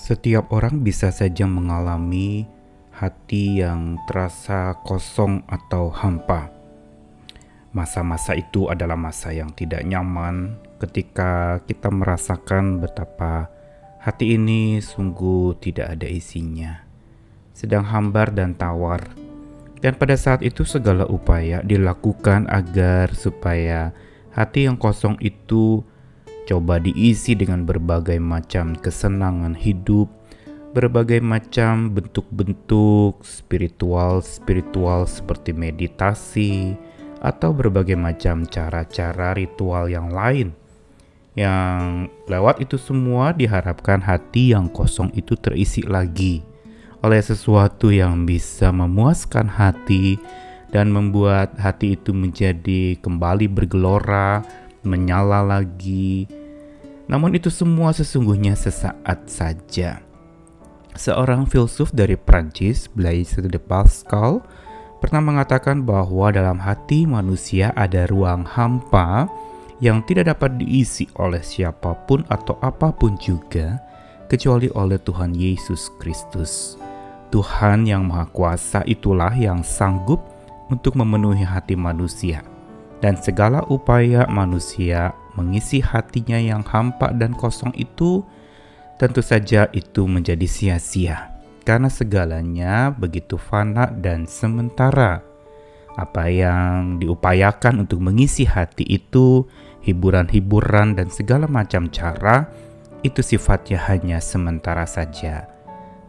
Setiap orang bisa saja mengalami hati yang terasa kosong atau hampa. Masa-masa itu adalah masa yang tidak nyaman ketika kita merasakan betapa hati ini sungguh tidak ada isinya, sedang hambar dan tawar. Dan pada saat itu segala upaya dilakukan agar supaya hati yang kosong itu coba diisi dengan berbagai macam kesenangan hidup, berbagai macam bentuk-bentuk spiritual seperti meditasi, atau berbagai macam cara-cara ritual yang lain. Yang lewat itu semua diharapkan hati yang kosong itu terisi lagi oleh sesuatu yang bisa memuaskan hati dan membuat hati itu menjadi kembali bergelora, menyala lagi. Namun itu semua sesungguhnya sesaat saja. Seorang filsuf dari Prancis, Blaise de Pascal, pernah mengatakan bahwa dalam hati manusia ada ruang hampa yang tidak dapat diisi oleh siapapun atau apapun juga, kecuali oleh Tuhan Yesus Kristus. Tuhan yang Maha Kuasa itulah yang sanggup untuk memenuhi hati manusia. Dan segala upaya manusia mengisi hatinya yang hampa dan kosong itu, tentu saja itu menjadi sia-sia. Karena segalanya begitu fana dan sementara. Apa yang diupayakan untuk mengisi hati itu, hiburan-hiburan dan segala macam cara, itu sifatnya hanya sementara saja.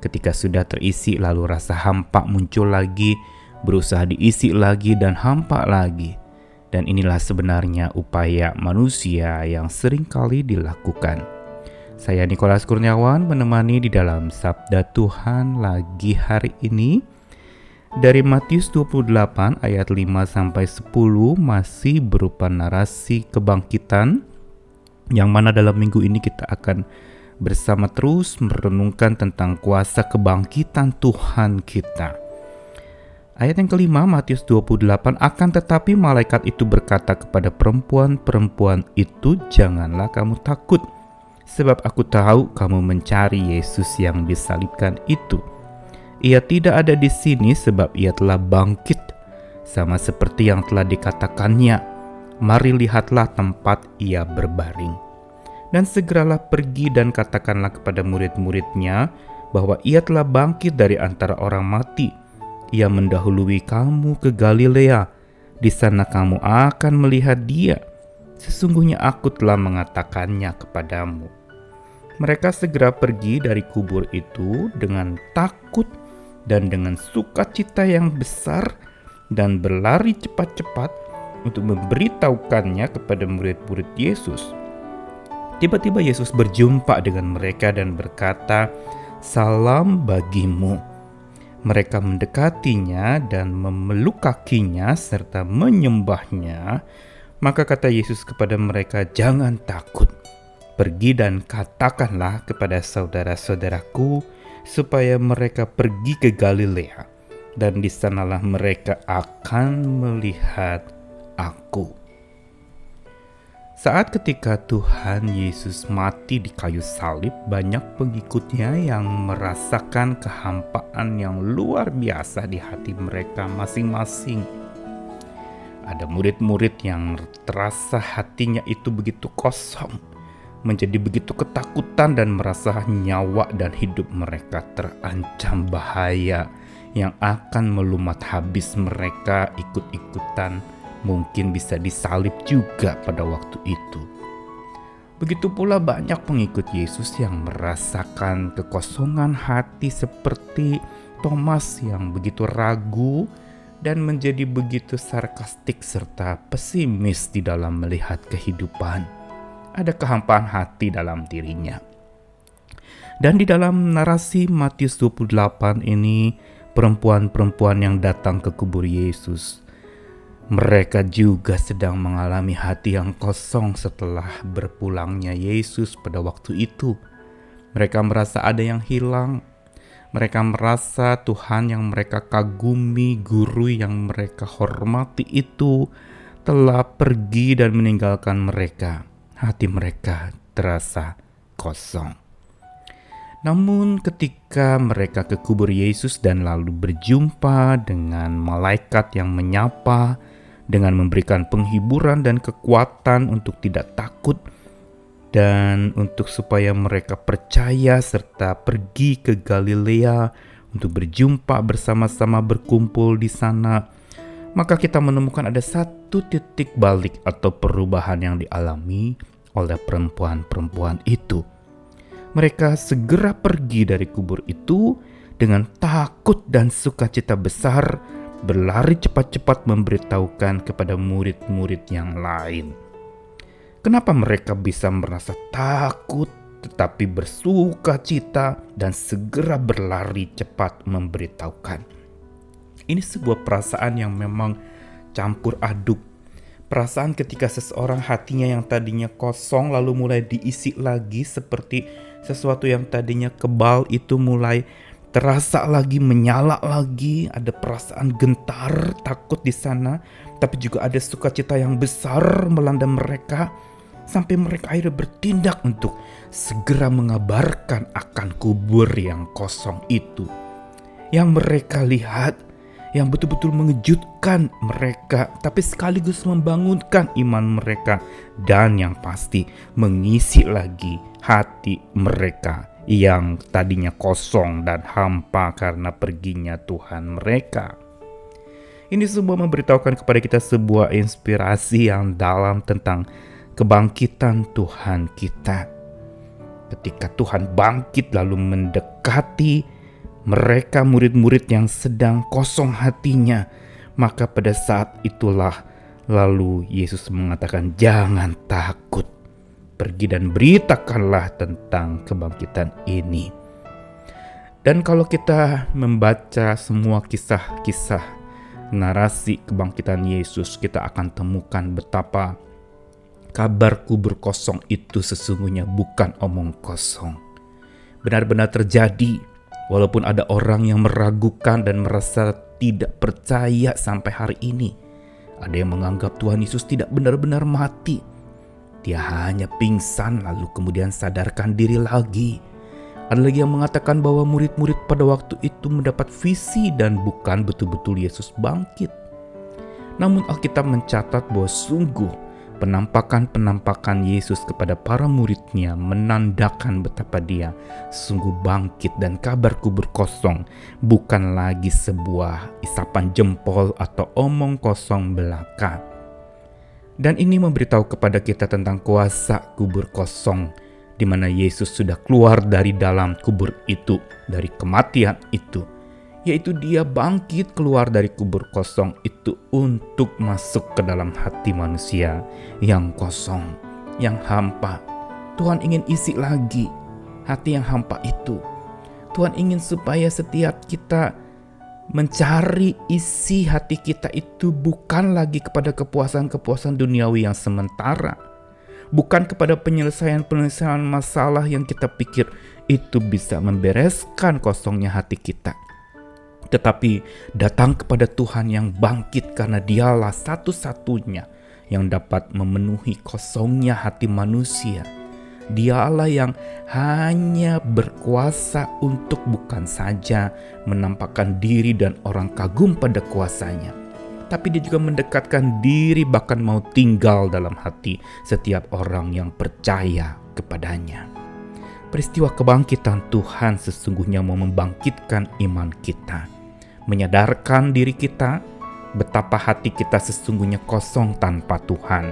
Ketika sudah terisi lalu rasa hampa muncul lagi, berusaha diisi lagi dan hampa lagi. Dan inilah sebenarnya upaya manusia yang seringkali dilakukan. Saya Nikolas Kurniawan menemani di dalam Sabda Tuhan lagi hari ini. Dari Matius 28 ayat 5-10 masih berupa narasi kebangkitan, yang mana dalam minggu ini kita akan bersama terus merenungkan tentang kuasa kebangkitan Tuhan kita. Ayat yang kelima, Matius 28, akan tetapi malaikat itu berkata kepada perempuan-perempuan itu, janganlah kamu takut, sebab aku tahu kamu mencari Yesus yang disalibkan itu. Ia tidak ada di sini sebab ia telah bangkit, sama seperti yang telah dikatakannya. Mari lihatlah tempat ia berbaring. Dan segeralah pergi dan katakanlah kepada murid-muridnya bahwa ia telah bangkit dari antara orang mati. Ia mendahului kamu ke Galilea. Di sana kamu akan melihat dia. Sesungguhnya aku telah mengatakannya kepadamu. Mereka segera pergi dari kubur itu dengan takut dan dengan sukacita yang besar dan berlari cepat-cepat untuk memberitahukannya kepada murid-murid Yesus. Tiba-tiba Yesus berjumpa dengan mereka dan berkata, "Salam bagimu." Mereka mendekatinya dan memeluk kakinya serta menyembahnya. Maka kata Yesus kepada mereka, "Jangan takut. Pergi dan katakanlah kepada saudara-saudaraku supaya mereka pergi ke Galilea, dan di sanalah mereka akan melihat aku." Saat ketika Tuhan Yesus mati di kayu salib, banyak pengikutnya yang merasakan kehampaan yang luar biasa di hati mereka masing-masing. Ada murid-murid yang terasa hatinya itu begitu kosong, menjadi begitu ketakutan dan merasa nyawa dan hidup mereka terancam bahaya yang akan melumat habis mereka ikut-ikutan, mungkin bisa disalib juga pada waktu itu. Begitu pula banyak pengikut Yesus yang merasakan kekosongan hati seperti Thomas yang begitu ragu dan menjadi begitu sarkastik serta pesimis di dalam melihat kehidupan. Ada kehampaan hati dalam dirinya. Dan di dalam narasi Matius 28 ini, perempuan-perempuan yang datang ke kubur Yesus, mereka juga sedang mengalami hati yang kosong setelah berpulangnya Yesus pada waktu itu. Mereka merasa ada yang hilang. Mereka merasa Tuhan yang mereka kagumi, guru yang mereka hormati itu telah pergi dan meninggalkan mereka. Hati mereka terasa kosong. Namun ketika mereka ke kubur Yesus dan lalu berjumpa dengan malaikat yang menyapa dengan memberikan penghiburan dan kekuatan untuk tidak takut dan untuk supaya mereka percaya serta pergi ke Galilea untuk berjumpa bersama-sama berkumpul di sana, maka kita menemukan ada satu titik balik atau perubahan yang dialami oleh perempuan-perempuan itu. Mereka segera pergi dari kubur itu dengan takut dan sukacita besar, berlari cepat-cepat memberitahukan kepada murid-murid yang lain. Kenapa mereka bisa merasa takut tetapi bersukacita dan segera berlari cepat memberitahukan? Ini sebuah perasaan yang memang campur aduk. Perasaan ketika seseorang hatinya yang tadinya kosong lalu mulai diisi lagi, seperti sesuatu yang tadinya kebal itu mulai terasa lagi, menyala lagi. Ada perasaan gentar, takut di sana, tapi juga ada sukacita yang besar melanda mereka, sampai mereka akhirnya bertindak untuk segera mengabarkan akan kubur yang kosong itu. Yang mereka lihat, yang betul-betul mengejutkan mereka, tapi sekaligus membangunkan iman mereka, dan yang pasti mengisi lagi hati mereka yang tadinya kosong dan hampa karena perginya Tuhan mereka. Ini semua memberitahukan kepada kita sebuah inspirasi yang dalam tentang kebangkitan Tuhan kita. Ketika Tuhan bangkit lalu mendekati mereka murid-murid yang sedang kosong hatinya, maka pada saat itulah lalu Yesus mengatakan, jangan takut, pergi dan beritakanlah tentang kebangkitan ini. Dan kalau kita membaca semua kisah-kisah narasi kebangkitan Yesus, kita akan temukan betapa kabar kubur kosong itu sesungguhnya bukan omong kosong. Benar-benar terjadi. Walaupun ada orang yang meragukan dan merasa tidak percaya sampai hari ini. Ada yang menganggap Tuhan Yesus tidak benar-benar mati. Dia hanya pingsan lalu kemudian sadarkan diri lagi. Ada lagi yang mengatakan bahwa murid-murid pada waktu itu mendapat visi dan bukan betul-betul Yesus bangkit. Namun Alkitab mencatat bahwa sungguh penampakan-penampakan Yesus kepada para muridnya menandakan betapa dia sungguh bangkit, dan kabar kubur kosong bukan lagi sebuah isapan jempol atau omong kosong belaka. Dan ini memberitahu kepada kita tentang kuasa kubur kosong, di mana Yesus sudah keluar dari dalam kubur itu, dari kematian itu. Yaitu dia bangkit keluar dari kubur kosong itu untuk masuk ke dalam hati manusia yang kosong, yang hampa. Tuhan ingin isi lagi hati yang hampa itu. Tuhan ingin supaya setiap kita mencari isi hati kita itu bukan lagi kepada kepuasan-kepuasan duniawi yang sementara, bukan kepada penyelesaian-penyelesaian masalah yang kita pikir itu bisa membereskan kosongnya hati kita. Tetapi datang kepada Tuhan yang bangkit, karena dialah satu-satunya yang dapat memenuhi kosongnya hati manusia. Dialah yang hanya berkuasa untuk bukan saja menampakkan diri dan orang kagum pada kuasanya, tapi dia juga mendekatkan diri, bahkan mau tinggal dalam hati setiap orang yang percaya kepadanya. Peristiwa kebangkitan Tuhan sesungguhnya mau membangkitkan iman kita, menyadarkan diri kita betapa hati kita sesungguhnya kosong tanpa Tuhan.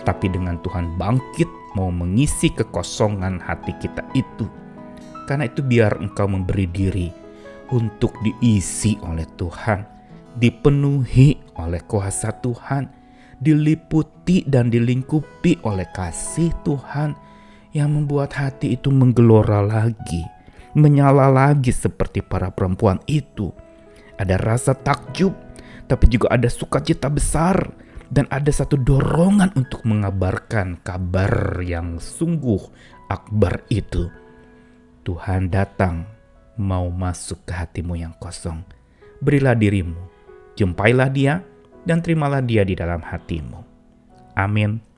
Tapi dengan Tuhan bangkit mau mengisi kekosongan hati kita itu. Karena itu biar engkau memberi diri untuk diisi oleh Tuhan, dipenuhi oleh kuasa Tuhan, diliputi dan dilingkupi oleh kasih Tuhan yang membuat hati itu menggelora lagi, menyala lagi seperti para perempuan itu. Ada rasa takjub, tapi juga ada sukacita besar, dan ada satu dorongan untuk mengabarkan kabar yang sungguh akbar itu. Tuhan datang mau masuk ke hatimu yang kosong. Berilah dirimu, jumpailah dia, dan terimalah dia di dalam hatimu. Amin.